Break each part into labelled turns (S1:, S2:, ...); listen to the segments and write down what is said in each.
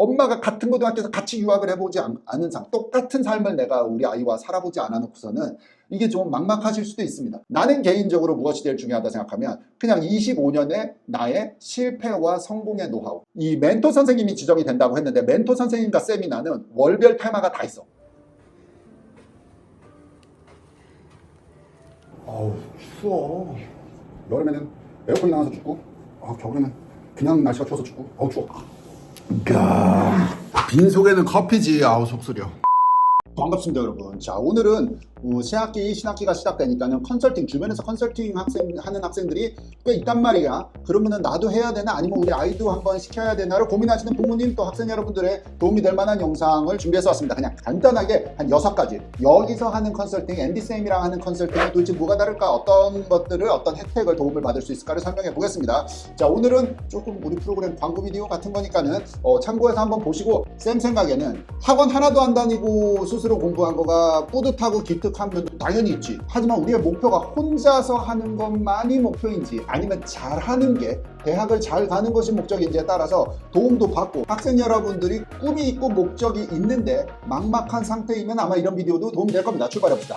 S1: 엄마가 같은 고등학교에서 같이 유학을 해보지 않은 상, 똑같은 삶을 내가 우리 아이와 살아보지 않아놓고서는 이게 좀 막막하실 수도 있습니다. 나는 개인적으로 무엇이 제일 중요하다 생각하면 그냥 25년의 나의 실패와 성공의 노하우. 이 멘토 선생님이 지정이 된다고 했는데 멘토 선생님과 세미나는 월별 테마가 다 있어.
S2: 아우 추워. 여름에는 에어컨이 나와서 춥고, 겨울에는 그냥 날씨가 추워서 춥고, 추워. 빈속에는 커피지. 아우 속 쓰려.
S1: 반갑습니다 여러분. 자, 오늘은 새학기 신학기가 시작되니까는 컨설팅, 주변에서 컨설팅 하는 학생들이 꽤 있단 말이야. 그러면은 나도 해야 되나 아니면 우리 아이도 한번 시켜야 되나를 고민하시는 부모님 또 학생 여러분들의 도움이 될 만한 영상을 준비해서 왔습니다. 그냥 간단하게 한 6가지 여기서 하는 컨설팅, 앤디쌤이랑 하는 컨설팅이 도대체 뭐가 다를까, 어떤 것들을, 어떤 혜택을, 도움을 받을 수 있을까를 설명해 보겠습니다. 자, 오늘은 조금 우리 프로그램 광고 비디오 같은 거니까는 참고해서 한번 보시고, 쌤 생각에는 학원 하나도 안 다니고 스스로 공부한 거가 뿌듯하고 기특한 면도 당연히 있지. 하지만 우리의 목표가 혼자서 하는 것만이 목표인지 아니면 잘하는 게, 대학을 잘 가는 것이 목적인지에 따라서 도움도 받고, 학생 여러분들이 꿈이 있고 목적이 있는데 막막한 상태이면 아마 이런 비디오도 도움이 될 겁니다. 출발해봅시다.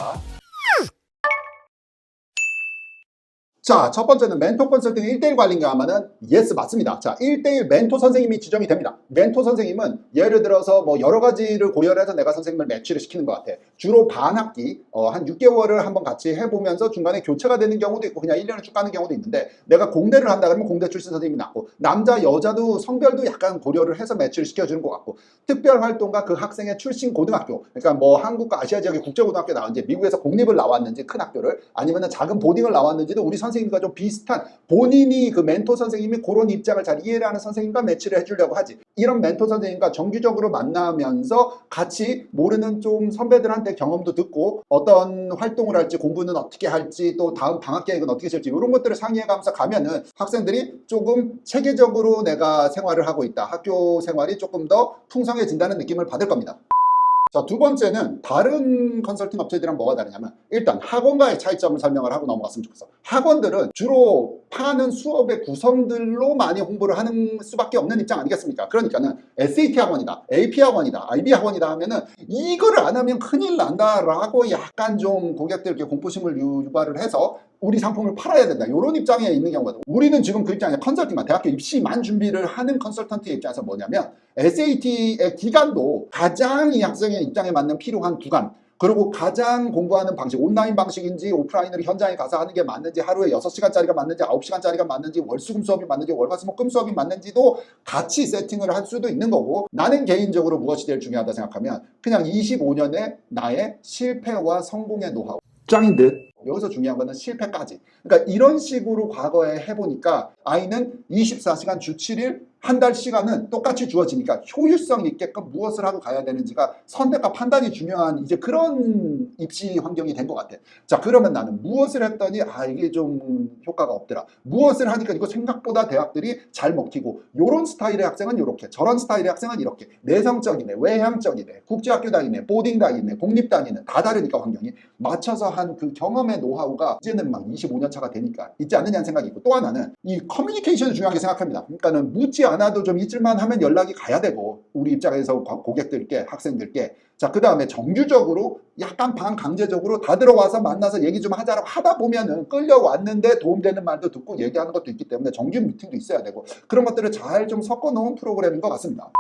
S1: 자, 첫 번째는 멘토 컨설팅 1대1 관리인가 하면은 예스, 맞습니다. 자, 1대1 멘토 선생님이 지정이 됩니다. 멘토 선생님은 예를 들어서 뭐 여러 가지를 고려를 해서 내가 선생님을 매치를 시키는 것 같아. 주로 반학기 한 6개월을 한번 같이 해보면서 중간에 교체가 되는 경우도 있고 그냥 1년을 쭉 가는 경우도 있는데, 내가 공대를 한다 그러면 공대 출신 선생님이 낫고, 남자 여자도 성별도 약간 고려를 해서 매치를 시켜주는 것 같고, 특별활동가 그 학생의 출신 고등학교, 그러니까 뭐 한국과 아시아 지역의 국제고등학교 나왔는지, 미국에서 공립을 나왔는지 큰 학교를, 아니면 작은 보딩을 나왔는지도 우리 선생님과 좀 비슷한, 본인이 그 멘토 선생님이 그런 입장을 잘 이해를 하는 선생님과 매치를 해주려고 하지. 이런 멘토 선생님과 정기적으로 만나면서 같이 모르는 좀 선배들한테 경험도 듣고, 어떤 활동을 할지, 공부는 어떻게 할지, 또 다음 방학 계획은 어떻게 쓸지, 이런 것들을 상의해가면서 가면은 학생들이 조금 체계적으로 내가 생활을 하고 있다, 학교 생활이 조금 더 풍성해진다는 느낌을 받을 겁니다. 자, 두 번째는 다른 컨설팅 업체들이랑 뭐가 다르냐면, 일단 학원과의 차이점을 설명을 하고 넘어갔으면 좋겠어. 학원들은 주로 파는 수업의 구성들로 많이 홍보를 하는 수밖에 없는 입장 아니겠습니까? 그러니까는 SAT 학원이다, AP 학원이다, IB 학원이다 하면은 이거를 안 하면 큰일 난다라고 약간 좀 고객들께 공포심을 유발을 해서 우리 상품을 팔아야 된다, 이런 입장에 있는 경우거든. 우리는 지금 그 입장에 컨설팅만, 대학교 입시만 준비를 하는 컨설턴트의 입장에서 뭐냐면, SAT의 기간도 가장 이 학생의 입장에 맞는 필요한 구간, 그리고 가장 공부하는 방식, 온라인 방식인지 오프라인으로 현장에 가서 하는 게 맞는지, 하루에 6시간짜리가 맞는지 9시간짜리가 맞는지, 월수금 수업이 맞는지 월화수목금 수업이 맞는지도 같이 세팅을 할 수도 있는 거고, 나는 개인적으로 무엇이 제일 중요하다 생각하면 그냥 25년의 나의 실패와 성공의 노하우.
S2: 짱인 듯.
S1: 여기서 중요한 거는 실패까지. 그러니까 이런 식으로 과거에 해보니까 아이는 24시간 주 7일 한 달 시간은 똑같이 주어지니까 효율성 있게끔 무엇을 하고 가야 되는지가 선택과 판단이 중요한 이제 그런 입시 환경이 된 것 같아. 자, 그러면 나는 무엇을 했더니 이게 좀 효과가 없더라, 무엇을 하니까 이거 생각보다 대학들이 잘 먹히고, 요런 스타일의 학생은 요렇게, 저런 스타일의 학생은 이렇게, 내성적이네, 외향적이네, 국제학교 다니네, 보딩 다니네, 공립 다니네, 다 다르니까 환경이 맞춰서 한 그 경험의 노하우가 이제는 막 25년 차가 되니까 있지 않느냐는 생각이 있고, 또 하나는 이 커뮤니케이션을 중요하게 생각합니다. 그러니까는 묻지 않아도 좀 잊을만 하면 연락이 가야 되고, 우리 입장에서 고객들께, 학생들께. 자, 그 다음에 정규적으로 약간 반강제적으로 다 들어와서 만나서 얘기 좀 하자라고 하다 보면은 끌려왔는데 도움되는 말도 듣고 얘기하는 것도 있기 때문에 정규 미팅도 있어야 되고, 그런 것들을 잘 좀 섞어 놓은 프로그램인 것 같습니다.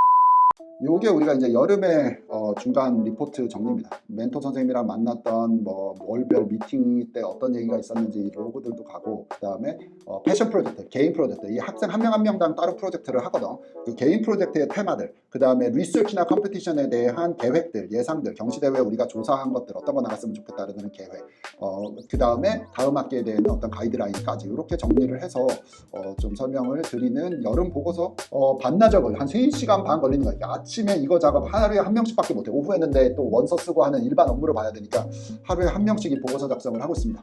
S1: 요게 우리가 이제 여름에 중간 리포트 정리입니다. 멘토 선생님이랑 만났던 뭐 월별 미팅 때 어떤 얘기가 있었는지 로고들도 가고, 그 다음에 패션 프로젝트, 개인 프로젝트, 이 학생 한 명 한 명당 따로 프로젝트를 하거든. 그 개인 프로젝트의 테마들, 그 다음에 리서치나 컴피티션에 대한 계획들, 예상들, 경시대회 우리가 조사한 것들 어떤 거 나갔으면 좋겠다는 계획, 그 다음에 다음 학기에 대한 어떤 가이드라인까지 이렇게 정리를 해서 좀 설명을 드리는 여름 보고서, 반나절을 한 3시간 반 걸리는 거니까 아침에 이거 작업 하루에 한 명씩밖에 못해. 오후에는 또 원서 쓰고 하는 일반 업무를 봐야 되니까 하루에 한 명씩 이 보고서 작성을 하고 있습니다.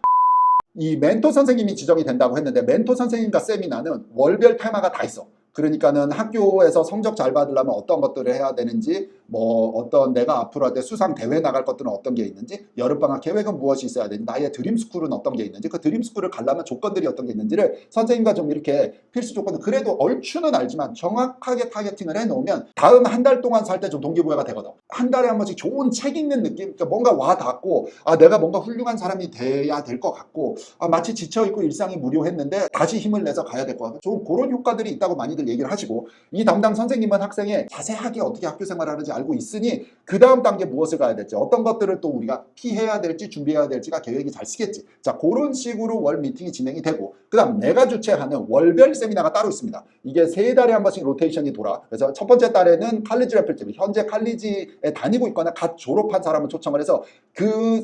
S1: 이 멘토 선생님이 지정이 된다고 했는데 멘토 선생님과 세미나는 월별 테마가 다 있어. 그러니까는 학교에서 성적 잘 받으려면 어떤 것들을 해야 되는지, 뭐 어떤 내가 앞으로 할 때 수상 대회 나갈 것들은 어떤 게 있는지, 여름방학 계획은 무엇이 있어야 되는지, 나의 드림스쿨은 어떤 게 있는지, 그 드림스쿨을 가려면 조건들이 어떤 게 있는지를 선생님과 좀 이렇게 필수 조건을 그래도 얼추는 알지만 정확하게 타겟팅을 해놓으면 다음 한 달 동안 살 때 좀 동기부여가 되거든. 한 달에 한 번씩 좋은 책 읽는 느낌, 그러니까 뭔가 와 닿고, 아 내가 뭔가 훌륭한 사람이 돼야 될 것 같고, 아 마치 지쳐있고 일상이 무료했는데 다시 힘을 내서 가야 될 것 같고, 좀 그런 효과들이 있다고 많이들 얘기를 하시고, 이 담당 선생님은 학생의 자세하게 어떻게 학교 생활을 하는지 알고 있으니 그 다음 단계 무엇을 가야 될지, 어떤 것들을 또 우리가 피해야 될지 준비해야 될지가 계획이 잘 쓰겠지. 자, 그런 식으로 월 미팅이 진행이 되고, 그 다음 내가 주최하는 월별 세미나가 따로 있습니다. 이게 3달에 한 번씩 로테이션이 돌아. 그래서 첫 번째 달에는 칼리지 래플팀, 현재 칼리지에 다니고 있거나 갓 졸업한 사람을 초청을 해서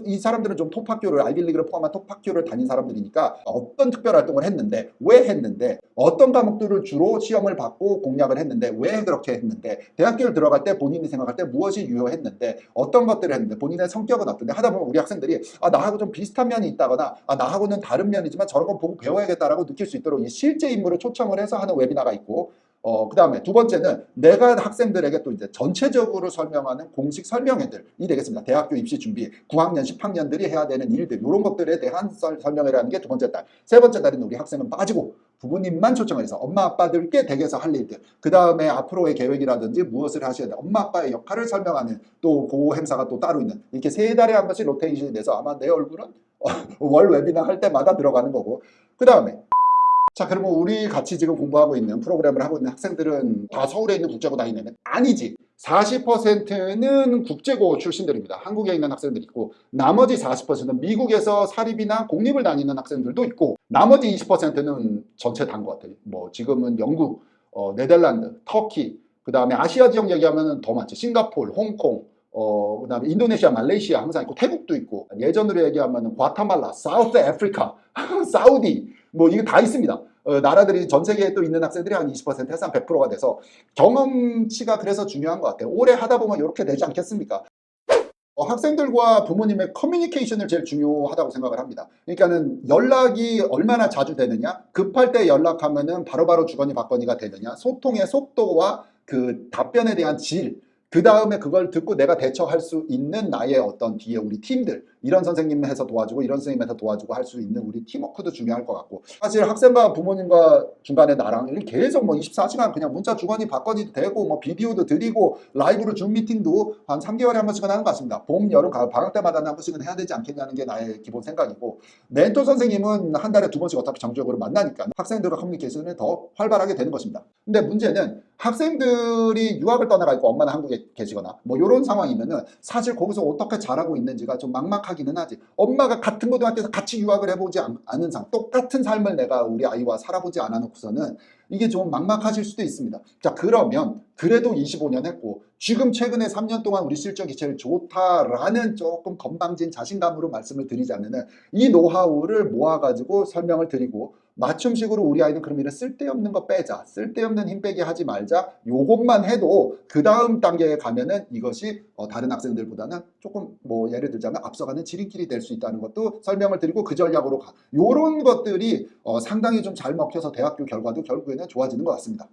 S1: 이 사람들은 좀 톱학교를, 아이비리그를 포함한 톱학교를 다닌 사람들이니까 어떤 특별 활동을 했는데, 왜 했는데, 어떤 과목들을 주로 시험을 받고 공략을 했는데, 왜 그렇게 했는데, 대학교를 들어갈 때 본인이 생각할 때 무엇이 유효했는데, 어떤 것들을 했는데, 본인의 성격은 어떤데, 하다 보면 우리 학생들이 아 나하고 좀 비슷한 면이 있다거나, 아 나하고는 다른 면이지만 저런 거 보고 배워야겠다라고 느낄 수 있도록 이 실제 인물을 초청을 해서 하는 웨비나가 있고, 그 다음에 두 번째는 내가 학생들에게 또 이제 전체적으로 설명하는 공식 설명회들이 되겠습니다. 대학교 입시 준비, 9학년, 10학년들이 해야 되는 일들, 이런 것들에 대한 설명회라는 게 두 번째 달. 세 번째 달에는 우리 학생은 빠지고 부모님만 초청을 해서 엄마 아빠들께 댁에서 할 일들, 그 다음에 앞으로의 계획이라든지 무엇을 하셔야 돼, 엄마 아빠의 역할을 설명하는 또 그 행사가 또 따로 있는, 이렇게 3달에 한 번씩 로테이션이 돼서 아마 내 얼굴은 월 웨비나 할 때마다 들어가는 거고, 그 다음에 자, 그러면 우리 같이 지금 공부하고 있는, 프로그램을 하고 있는 학생들은 다 서울에 있는 국제고 다니는? 아니지. 40%는 국제고 출신들입니다. 한국에 있는 학생들이 있고, 나머지 40%는 미국에서 사립이나 공립을 다니는 학생들도 있고, 나머지 20%는 전체 다인 것 같아요. 뭐 지금은 영국, 네덜란드, 터키, 그 다음에 아시아 지역 얘기하면 더 많지. 싱가포르, 홍콩, 그 다음에 인도네시아, 말레이시아 항상 있고, 태국도 있고, 예전으로 얘기하면 과타말라, 사우스 아프리카, 사우디, 뭐 이거 다 있습니다. 나라들이 전 세계에 또 있는 학생들이 한 20% 해서 한 100%가 돼서 경험치가 그래서 중요한 것 같아요. 오래 하다 보면 이렇게 되지 않겠습니까? 학생들과 부모님의 커뮤니케이션을 제일 중요하다고 생각을 합니다. 그러니까는 연락이 얼마나 자주 되느냐, 급할 때 연락하면은 바로바로 주거니 받거니가 되느냐, 소통의 속도와 그 답변에 대한 질, 그 다음에 그걸 듣고 내가 대처할 수 있는 나의 어떤 뒤에 우리 팀들, 이런 선생님 해서 도와주고 이런 선생님 해서 도와주고 할 수 있는 우리 팀워크도 중요할 것 같고, 사실 학생과 부모님과 중간에 나랑 계속 뭐 24시간 그냥 문자 주거니 받거니도 되고, 뭐 비디오도 드리고 라이브로 줌 미팅도 한 3개월에 한 번씩은 하는 것 같습니다. 봄, 여름, 가을 방학 때마다 한 번씩은 해야 되지 않겠냐는 게 나의 기본 생각이고, 멘토 선생님은 한 달에 2번씩 어차피 정기적으로 만나니까 학생들과 커뮤니케이션이 더 활발하게 되는 것입니다. 근데 문제는 학생들이 유학을 떠나가 있고 엄마는 한국에 계시거나 뭐 이런 상황이면은 사실 거기서 어떻게 잘하고 있는지가 좀 막막하기는 하지. 엄마가 같은 고등학교에서 같이 유학을 해보지 않은 상, 똑같은 삶을 내가 우리 아이와 살아보지 않아놓고서는 이게 좀 막막하실 수도 있습니다. 자, 그러면 그래도 25년 했고 지금 최근에 3년 동안 우리 실적이 제일 좋다라는 조금 건방진 자신감으로 말씀을 드리자면은 이 노하우를 모아가지고 설명을 드리고, 맞춤식으로 우리 아이는 그럼 이런 쓸데없는 거 빼자, 쓸데없는 힘 빼기 하지 말자, 요것만 해도 그 다음 단계에 가면은 이것이 다른 학생들보다는 조금 뭐 예를 들자면 앞서가는 지름길이 될 수 있다는 것도 설명을 드리고 그 전략으로 가. 요런 것들이 상당히 좀 잘 먹혀서 대학교 결과도 결국에는 좋아지는 것 같습니다.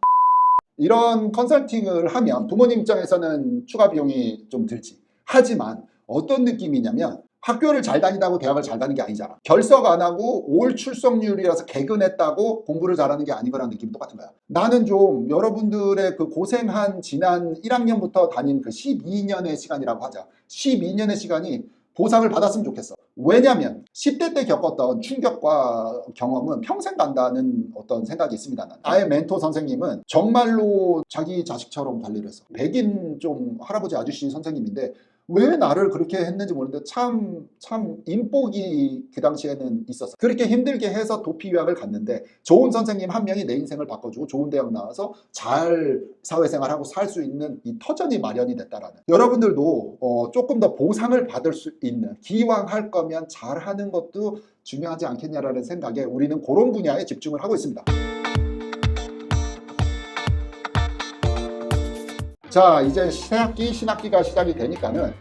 S1: 이런 컨설팅을 하면 부모님 입장에서는 추가 비용이 좀 들지. 하지만 어떤 느낌이냐면 학교를 잘 다닌다고 대학을 잘 가는 게 아니잖아. 결석 안 하고 올 출석률이라서 개근했다고 공부를 잘하는 게 아닌 거랑 느낌이 똑같은 거야. 나는 좀 여러분들의 그 고생한 지난 1학년부터 다닌 그 12년의 시간이라고 하자. 12년의 시간이 보상을 받았으면 좋겠어. 왜냐면 10대 때 겪었던 충격과 경험은 평생 간다는 어떤 생각이 있습니다. 나의 멘토 선생님은 정말로 자기 자식처럼 관리를 했어. 백인 좀 할아버지 아저씨 선생님인데 왜 나를 그렇게 했는지 모르는데 참 인복이 그 당시에는 있었어. 그렇게 힘들게 해서 도피 유학을 갔는데 좋은 선생님 한 명이 내 인생을 바꿔주고 좋은 대학 나와서 잘 사회생활하고 살 수 있는 이 터전이 마련이 됐다라는. 여러분들도 조금 더 보상을 받을 수 있는, 기왕 할 거면 잘하는 것도 중요하지 않겠냐라는 생각에 우리는 그런 분야에 집중을 하고 있습니다. 자, 이제 신학기가 시작이 되니까는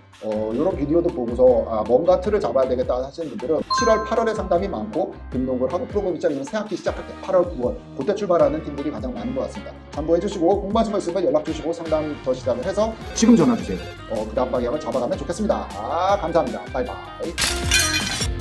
S1: 이런 비디오도 보고서 뭔가 틀을 잡아야 되겠다 하시는 분들은 7월, 8월에 상담이 많고 등록을 하고 프로그램 입장이면 새학기 시작할 때 8월, 9월 그때 출발하는 팀들이 가장 많은 것 같습니다. 참고해 주시고 궁금하신 거 있으면 연락 주시고 상담부터 시작을 해서
S2: 지금 전화 주세요.
S1: 그 다음 방향을 잡아가면 좋겠습니다. 감사합니다. 바이바이.